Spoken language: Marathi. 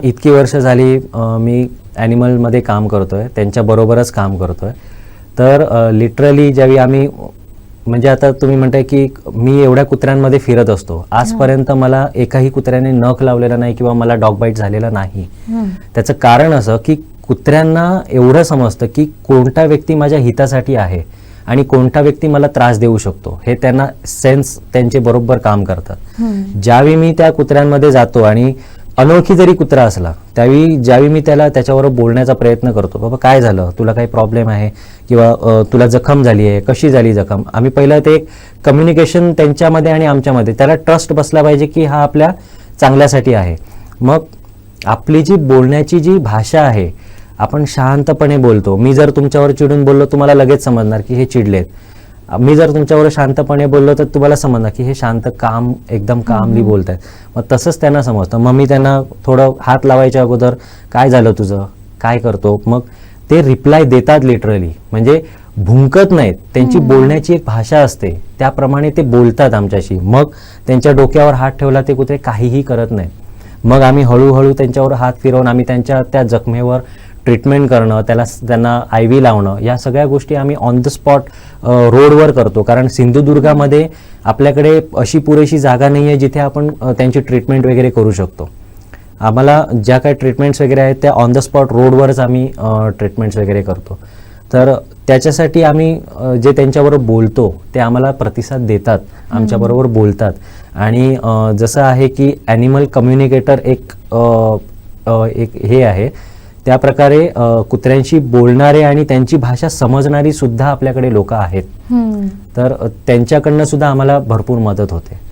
इतकी वर्ष झाली मी ॲनिमलमध्ये काम करतोय, त्यांच्याबरोबरच काम करतोय. तर लिटरली ज्यावेळी आम्ही, म्हणजे आता तुम्ही म्हणताय की मी एवढ्या कुत्र्यांमध्ये फिरत असतो, आजपर्यंत मला एकाही कुत्र्याने नख लावलेला नाही किंवा मला डॉग बाईट झालेला नाही. त्याचं कारण असं की कुत्र्यांना एवढं समजतं की कोणता व्यक्ती माझ्या हितासाठी आहे आणि कोणता व्यक्ती मला त्रास देऊ शकतो, हे त्यांना सेन्स त्यांचे बरोबर काम करतात. ज्यावेळी मी त्या कुत्र्यांमध्ये जातो आणि अनोळखी जरी कुत्रा असला, ज्यावेळी मी त्याच्याबरोबर बोलण्याचा प्रयत्न करतो, बाबा काय झालं, तुला काही प्रॉब्लेम आहे किंवा तुला जखम झाली आहे, कशी झाली जखम, आम्ही पहिलं ते एक कम्युनिकेशन त्यांच्यामध्ये आणि आमच्यामध्ये, त्याला ट्रस्ट बसला पाहिजे की हा आपल्या चांगल्यासाठी आहे. मग आपली जी बोलण्याची जी भाषा आहे, आपण शांतपणे बोलतो. मी जर तुमच्यावर चिडून बोललो, तुम्हाला लगेच समजणार की हे चिडलेत. मी जर तुमच्यावर शांतपणे बोललो तर तुम्हाला समजणार की हे शांत एकदम कामली बोलत आहेत. मग तसंच त्यांना समजतं. मग मी त्यांना थोडं हात लावायच्या अगोदर, काय झालं तुझं, काय करतो, मग ते रिप्लाय देतात लिटरली, म्हणजे भुंकत नाहीत. त्यांची बोलण्याची एक भाषा असते, त्याप्रमाणे ते बोलतात आमच्याशी. मग त्यांच्या डोक्यावर हात ठेवला ते कुत्रे काहीही करत नाहीत. मग आम्ही हळूहळू त्यांच्यावर हात फिरवून आम्ही त्यांच्या त्या जखमेवर ट्रीटमेंट करणं, त्यांना IV लावणं, या सगळ्या गोष्टी आम्ही ऑन द स्पॉट रोडवर करतो. कारण सिंधुदुर्गामध्ये आपल्याकडे अशी पुरेशी जागा नाही आहे जिथे आपण त्यांची ट्रीटमेंट वगैरे करू शकतो. आम्हाला ज्या काही ट्रीटमेंट्स वगैरे आहेत त्या ऑन द स्पॉट रोडवरच आम्ही ट्रीटमेंट्स वगैरे करतो. तर त्याच्यासाठी आम्ही जे त्यांच्याबरोबर बोलतो ते आम्हाला प्रतिसाद देतात, आमच्याबरोबर बोलतात. आणि जसं आहे की ॲनिमल कम्युनिकेटर एक हे आहे, त्या प्रकारे कुत्र्यांशी बोलणारे आणि त्यांची भाषा समजणारी सुद्धा आपल्याकडे लोक आहेत. तर त्यांच्याकडनं सुद्धा आम्हाला भरपूर मदत होते.